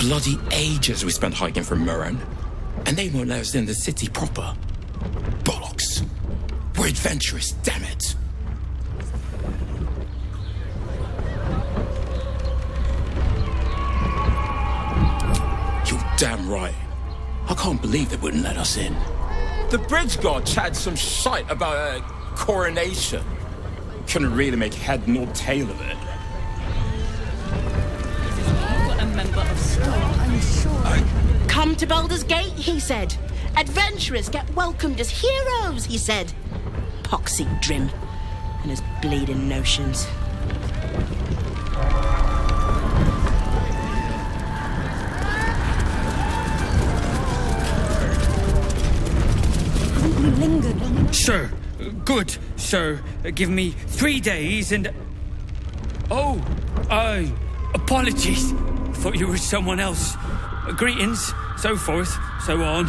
Bloody ages we spent hiking from Murren, and they won't let us in the city proper. Bollocks. We're adventurous, damn it. You're damn right. I can't believe they wouldn't let us in. The bridge guard chatted some shite about a coronation. Couldn't really make head nor tail of it. A member of staff, I'm sure. Come to Baldur's Gate, he said. Adventurers get welcomed as heroes, he said. Poxy Drim and his bleeding notions. We lingered long enough. Sir, good, sir. Give me 3 days and... Oh, apologies. Thought you were someone else. Greetings, so forth, so on.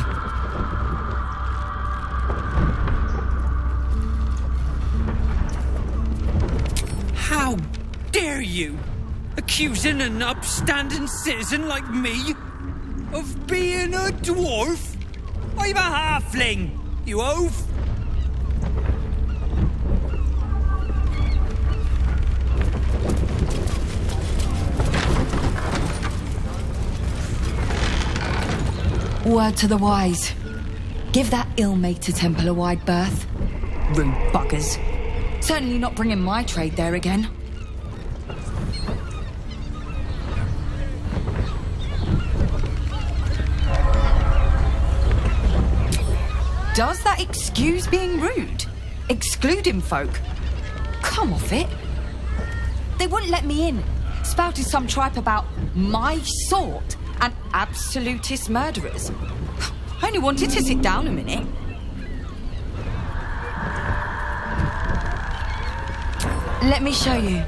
How dare you? Accusing an upstanding citizen like me of being a dwarf? I'm a halfling, you oaf. Word to the wise. Give that ill-mated temple a wide berth. Rude buggers. Certainly not bringing my trade there again. Does that excuse being rude? Excluding folk? Come off it. They wouldn't let me in. Spouted some tripe about my sort and absolutist murderers. I only wanted to sit down a minute. Let me show you.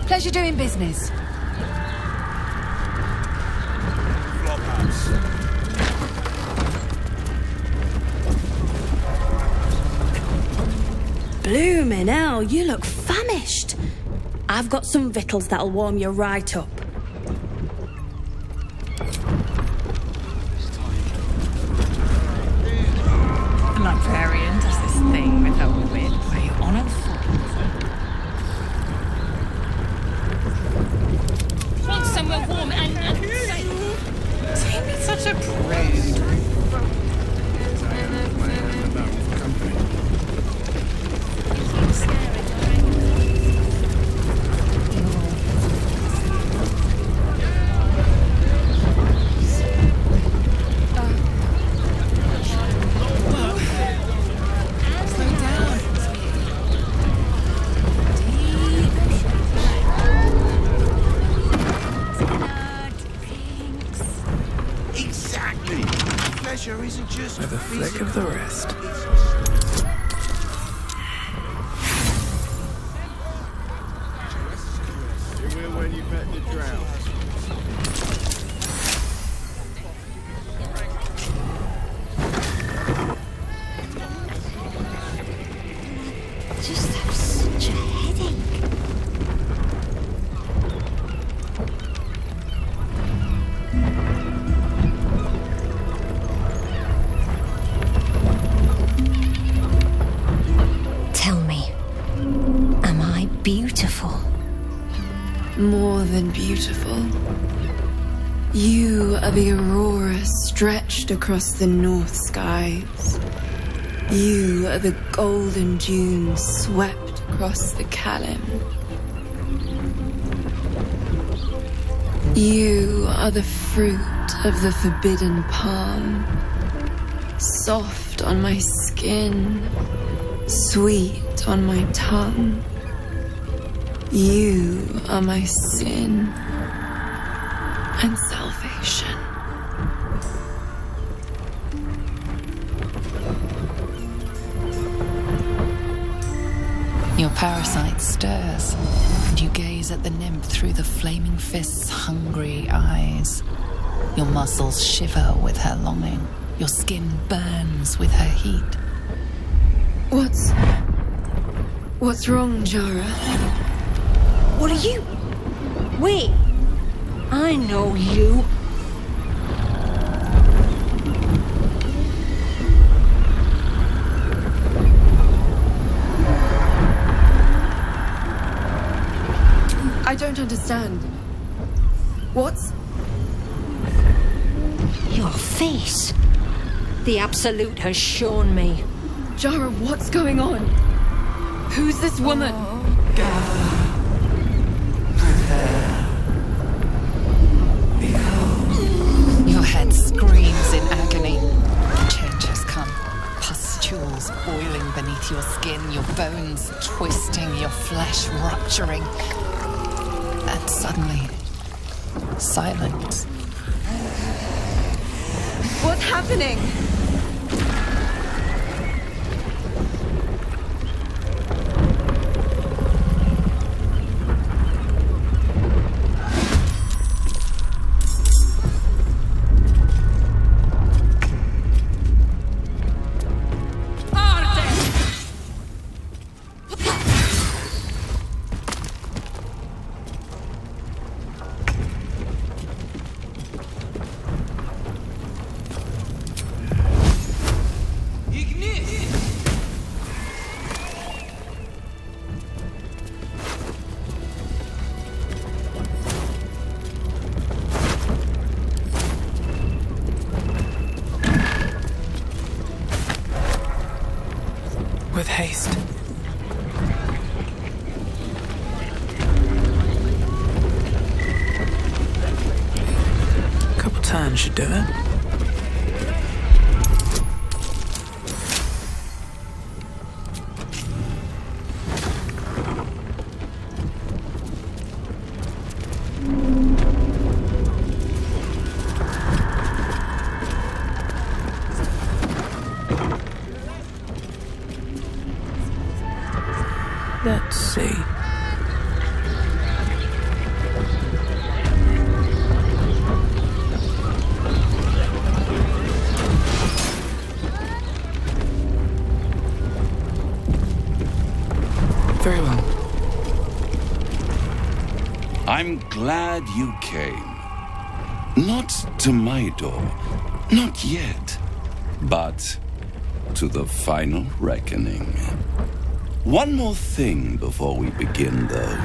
Pleasure doing business. Bloomin' hell, you look famished. I've got some victuals that'll warm you right up. The librarian does this thing with her weird way on her foot. Want somewhere warm and safe. Don't be such a prude. Isn't just with a flick of the wrist. You will when you bet the drought. Just have such a headache. Beautiful. More than beautiful. You are the aurora stretched across the north skies. You are the golden dunes swept across the Calym. You are the fruit of the forbidden palm, soft on my skin, sweet on my tongue. You are my sin and salvation. parasite stirs, and you gaze at the nymph through the flaming fist's hungry eyes. Your muscles shiver with her longing. Your skin burns with her heat. What's wrong, Jara? What are you? Wait, I know you. I don't understand. What's... Your face. The Absolute has shown me. Jara, what's going on? Who's this woman? Your head screams in agony. The change has come. Pustules boiling beneath your skin, your bones twisting, your flesh rupturing. And suddenly, silence. What's happening? With haste. A couple turns should do it. Let's see. Very well. I'm glad you came. Not to my door, not yet, but to the final reckoning. One more thing before we begin, though.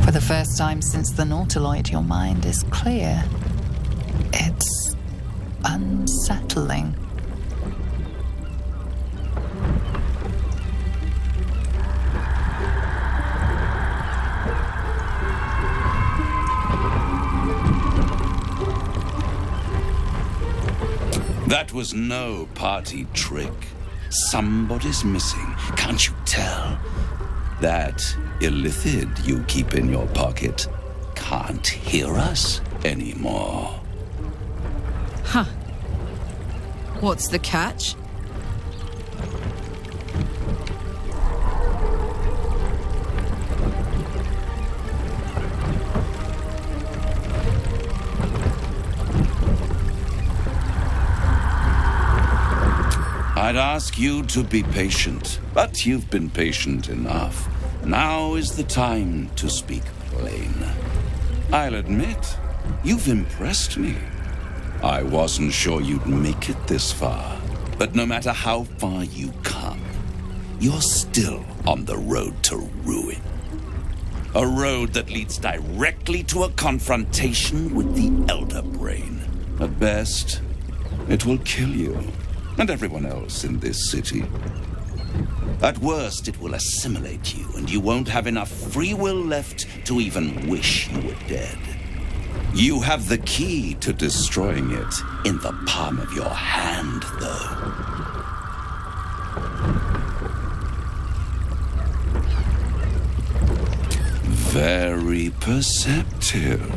For the first time since the Nautiloid, your mind is clear. It's unsettling. That was no party trick. Somebody's missing, can't you tell? That illithid you keep in your pocket can't hear us anymore. Huh. What's the catch? I'd ask you to be patient, but you've been patient enough. Now is the time to speak plain. I'll admit, you've impressed me. I wasn't sure you'd make it this far, but no matter how far you come, you're still on the road to ruin. A road that leads directly to a confrontation with the Elder Brain. At best, it will kill you. And everyone else in this city. At worst, it will assimilate you, and you won't have enough free will left to even wish you were dead. You have the key to destroying it in the palm of your hand, though. Very perceptive.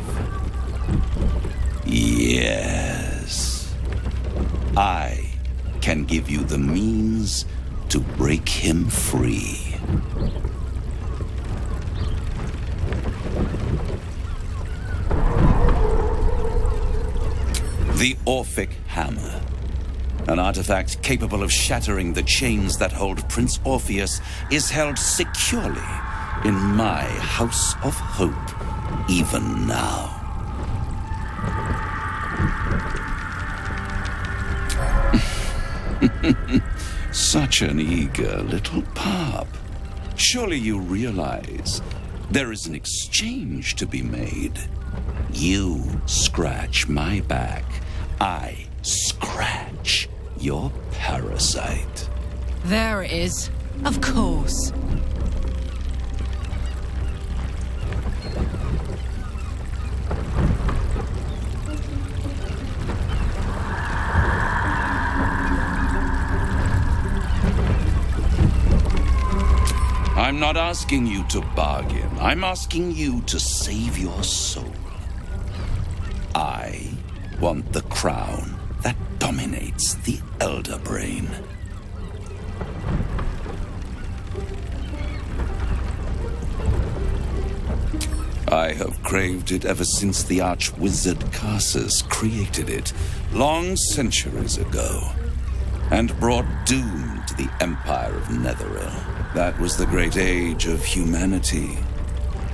Yes. I can give you the means to break him free. The Orphic Hammer. An artifact capable of shattering the chains that hold Prince Orpheus is held securely in my House of Hope, even now. Such an eager little pup. Surely you realize there is an exchange to be made. You scratch my back, I scratch your parasite. There it is. Of course. I'm not asking you to bargain. I'm asking you to save your soul. I want the crown that dominates the Elder Brain. I have craved it ever since the arch-wizard Carsus created it, long centuries ago, and brought doom to the Empire of Netheril. That was the great age of humanity,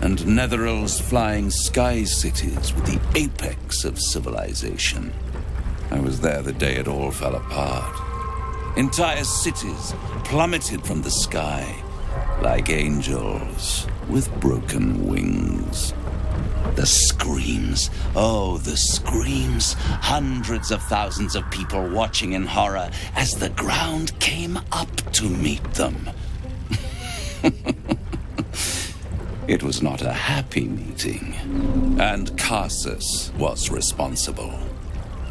and Netheril's flying sky cities were the apex of civilization. I was there the day it all fell apart. Entire cities plummeted from the sky like angels with broken wings. The screams, oh, the screams. Hundreds of thousands of people watching in horror as the ground came up to meet them. It was not a happy meeting, and Carsus was responsible.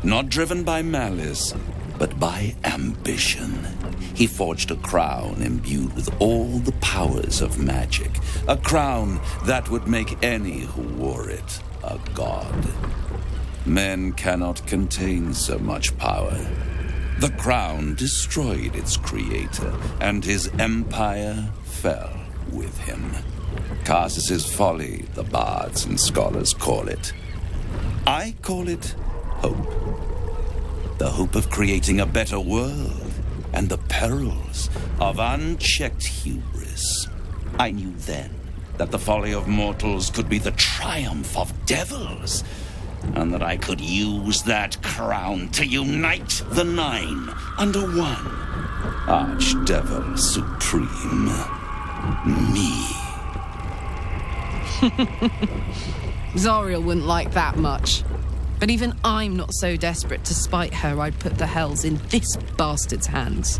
Not driven by malice, but by ambition. He forged a crown imbued with all the powers of magic, a crown that would make any who wore it a god. Men cannot contain so much power. The crown destroyed its creator, and his empire fell with him. Carsus's folly, the bards and scholars call it. I call it hope. The hope of creating a better world, and the perils of unchecked hubris. I knew then that the folly of mortals could be the triumph of devils, and that I could use that crown to unite the Nine under one. Archdevil Supreme. Me. Zariel wouldn't like that much. But even I'm not so desperate to spite her I'd put the hells in this bastard's hands.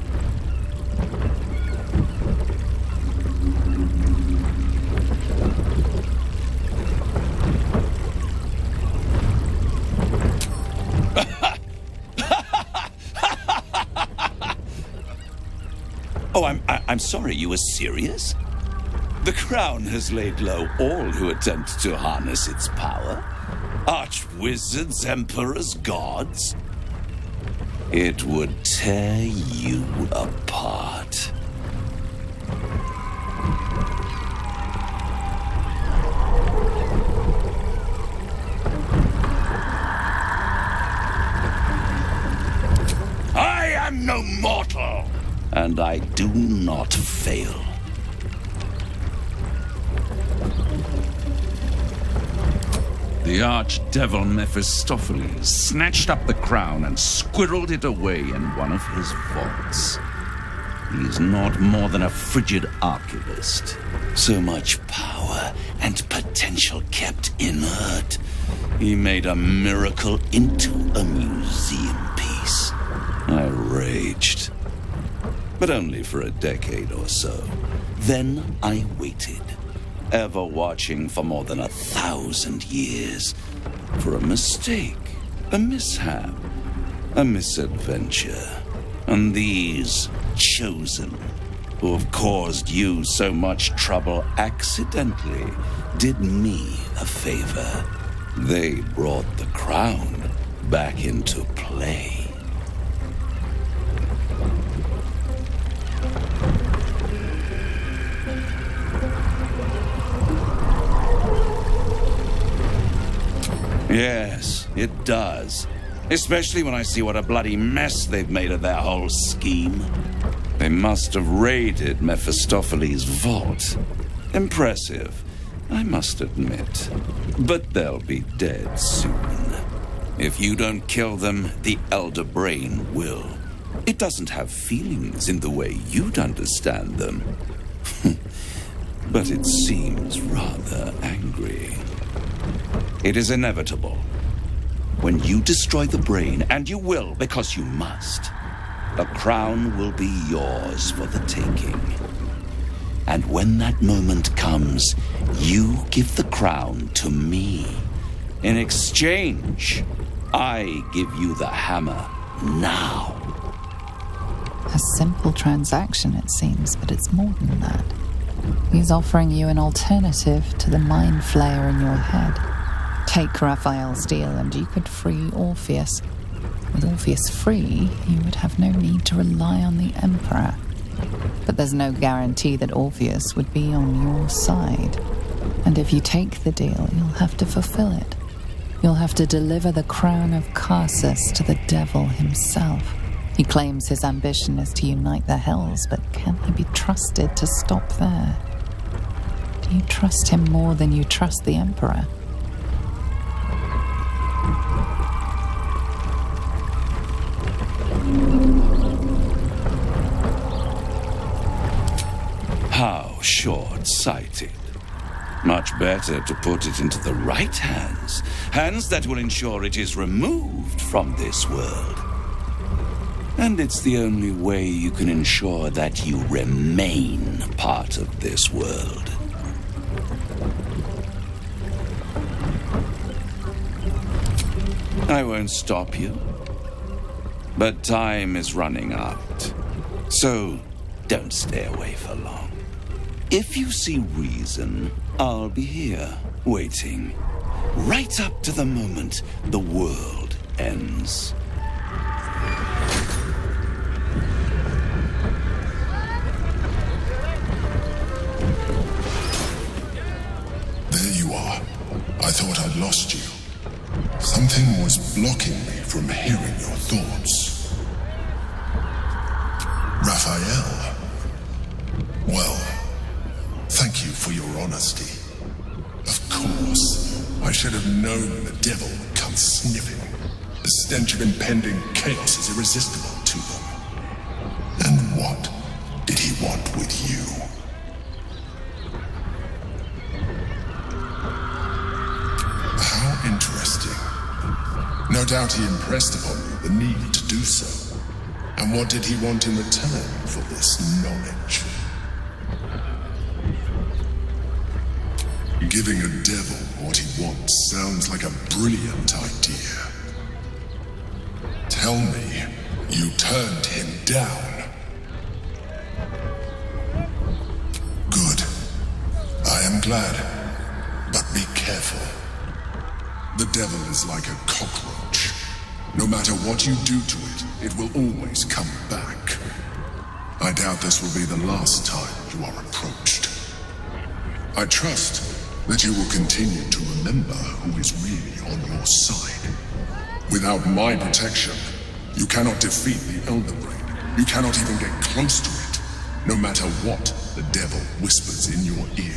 Oh, I'm sorry, you were serious? The crown has laid low all who attempt to harness its power. Archwizards, emperors, gods. It would tear you apart. I am no mortal, and I do not fail. The archdevil Mephistopheles snatched up the crown and squirreled it away in one of his vaults. He is not more than a frigid archivist. So much power and potential kept inert. He made a miracle into a museum piece. I raged. But only for a decade or so. Then I waited. Ever watching for more than 1,000 years for a mistake, a mishap, a misadventure. And these chosen who have caused you so much trouble accidentally did me a favor. They brought the crown back into play. Yes, it does. Especially when I see what a bloody mess they've made of their whole scheme. They must have raided Mephistopheles' vault. Impressive, I must admit. But they'll be dead soon. If you don't kill them, the Elder Brain will. It doesn't have feelings in the way you'd understand them. But it seems rather angry. It is inevitable. When you destroy the brain, and you will because you must, the crown will be yours for the taking. And when that moment comes, you give the crown to me. In exchange, I give you the hammer now. A simple transaction, it seems, but it's more than that. He's offering you an alternative to the mind flayer in your head. Take Raphael's deal and you could free Orpheus. With Orpheus free, you would have no need to rely on the Emperor. But there's no guarantee that Orpheus would be on your side. And if you take the deal, you'll have to fulfill it. You'll have to deliver the crown of Carsus to the devil himself. He claims his ambition is to unite the hells, but can he be trusted to stop there? Do you trust him more than you trust the Emperor? How short-sighted. Much better to put it into the right hands. Hands that will ensure it is removed from this world. And it's the only way you can ensure that you remain part of this world. I won't stop you. But time is running out. So don't stay away for long. If you see reason, I'll be here, waiting. Right up to the moment the world ends. There you are. I thought I'd lost you. Something was blocking me from hearing your thoughts. Raphael. Well, thank you for your honesty. Of course, I should have known the devil would come sniffing. The stench of impending chaos is irresistible to them. And what did he want with you? How interesting. No doubt he impressed upon you the need to do so. And what did he want in return for this knowledge? Giving a devil what he wants sounds like a brilliant idea. Tell me, you turned him down. Good. I am glad. But be careful. The devil is like a cockroach. No matter what you do to it, it will always come back. I doubt this will be the last time you are approached. I trust that you will continue to remember who is really on your side. Without my protection, you cannot defeat the Elder Brain. You cannot even get close to it, no matter what the devil whispers in your ear.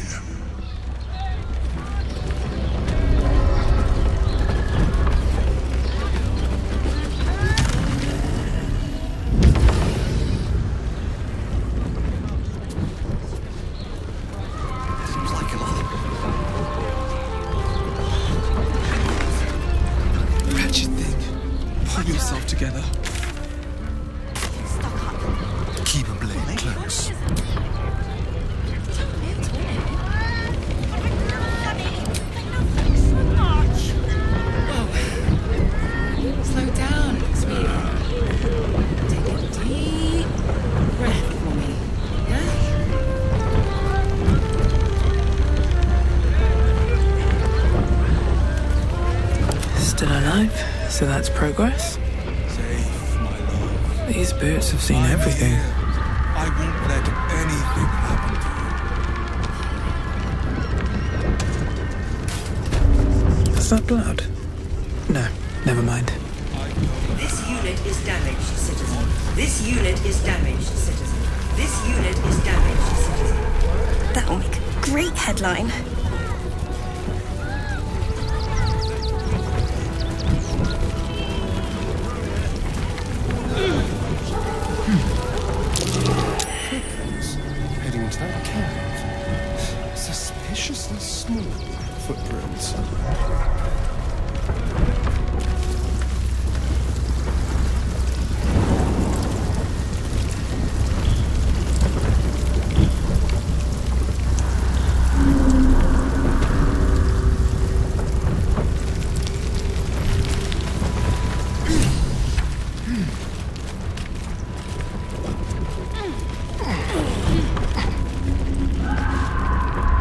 Together. Keep a blade close. Slow down, sweetheart. Take a deep breath for me, yeah? Still alive, so that's progress. Safe, my love. These boots have seen everything. I won't let anything happen to you. Is that blood? No, never mind. This unit is damaged, citizen. This unit is damaged, citizen. This unit is damaged, citizen. That'll make a great headline. Heading into that cave. Suspiciously small footprints.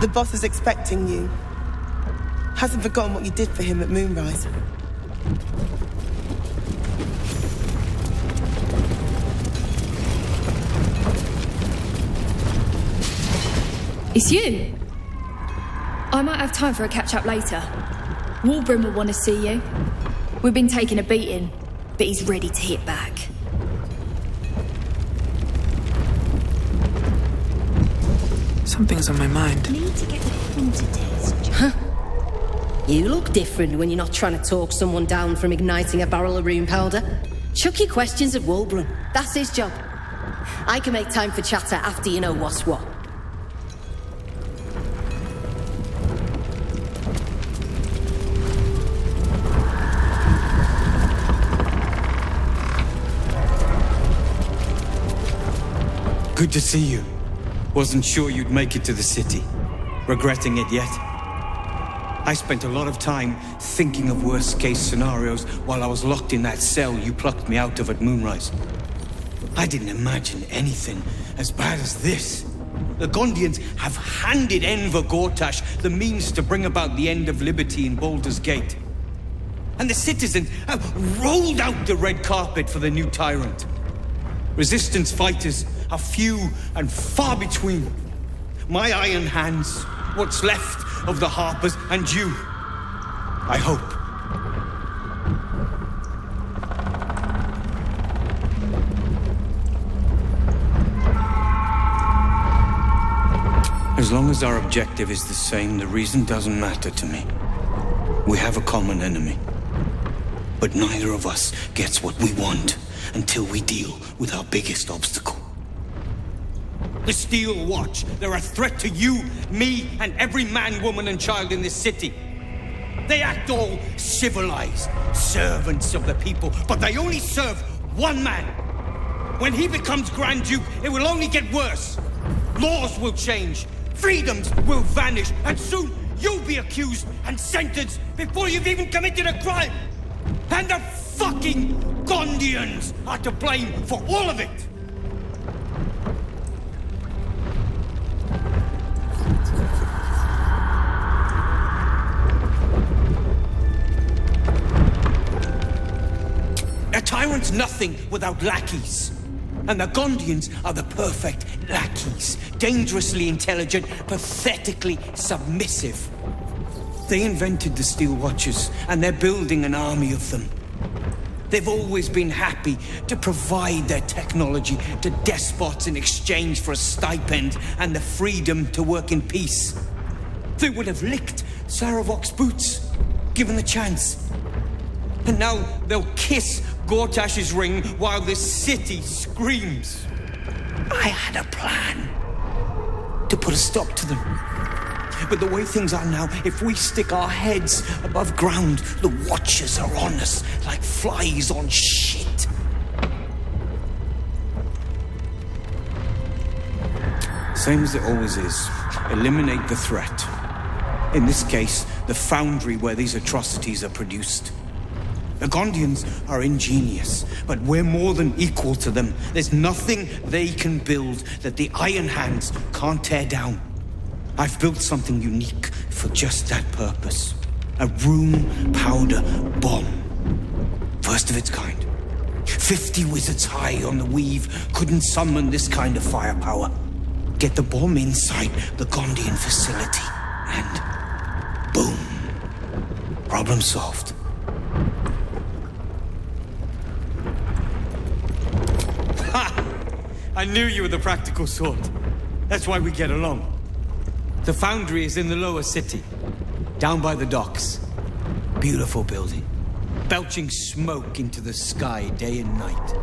The boss is expecting you. Hasn't forgotten what you did for him at Moonrise. It's you. I might have time for a catch-up later. Warbrim will want to see you. We've been taking a beating, but he's ready to hit back. Something's on my mind. Need to get the haunted taste. Huh? You look different when you're not trying to talk someone down from igniting a barrel of rune powder. Chuck your questions at Wulbrum. That's his job. I can make time for chatter after you know what's what. Good to see you. Wasn't sure you'd make it to the city. Regretting it yet? I spent a lot of time thinking of worst-case scenarios while I was locked in that cell you plucked me out of at Moonrise. I didn't imagine anything as bad as this. The Gondians have handed Enver Gortash the means to bring about the end of liberty in Baldur's Gate. And the citizens have rolled out the red carpet for the new tyrant. Resistance fighters are few and far between. My iron hands, what's left of the Harpers, and you. I hope. As long as our objective is the same, the reason doesn't matter to me. We have a common enemy. But neither of us gets what we want until we deal with our biggest obstacle. The Steel Watch. They're a threat to you, me, and every man, woman, and child in this city. They act all civilized, servants of the people, but they only serve one man. When he becomes Grand Duke, it will only get worse. Laws will change, freedoms will vanish, and soon you'll be accused and sentenced before you've even committed a crime. And the fucking Gondians are to blame for all of it. A tyrant's nothing without lackeys. And the Gondians are the perfect lackeys. Dangerously intelligent, pathetically submissive. They invented the Steel Watchers, and they're building an army of them. They've always been happy to provide their technology to despots in exchange for a stipend and the freedom to work in peace. They would have licked Saravok's boots, given the chance. And now they'll kiss Gortash's ring while this city screams. I had a plan to put a stop to them. But the way things are now, if we stick our heads above ground, the Watchers are on us like flies on shit. Same as it always is. Eliminate the threat. In this case, the foundry where these atrocities are produced. The Gondians are ingenious, but we're more than equal to them. There's nothing they can build that the Iron Hands can't tear down. I've built something unique for just that purpose. A room powder bomb. First of its kind. 50 wizards high on the weave couldn't summon this kind of firepower. Get the bomb inside the Gondian facility, and boom. Problem solved. Ha! I knew you were the practical sort. That's why we get along. The foundry is in the lower city, down by the docks. Beautiful building, belching smoke into the sky day and night.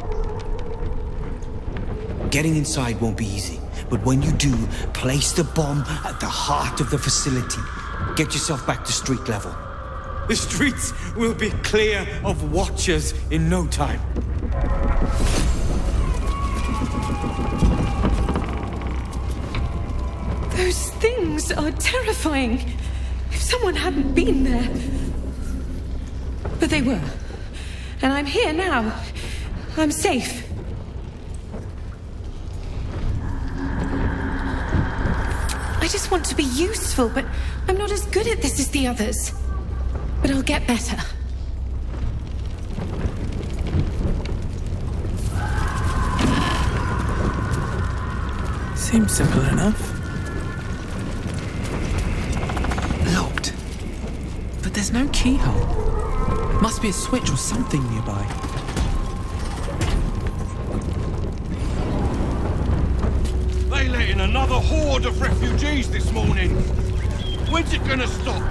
Getting inside won't be easy, but when you do, place the bomb at the heart of the facility. Get yourself back to street level. The streets will be clear of watchers in no time. Those things are terrifying. If someone hadn't been there. But they were. And I'm here now. I'm safe. I just want to be useful, but I'm not as good at this as the others. But I'll get better. Seems simple enough. Locked. But there's no keyhole. Must be a switch or something nearby. They let in another horde of refugees this morning. When's it gonna stop?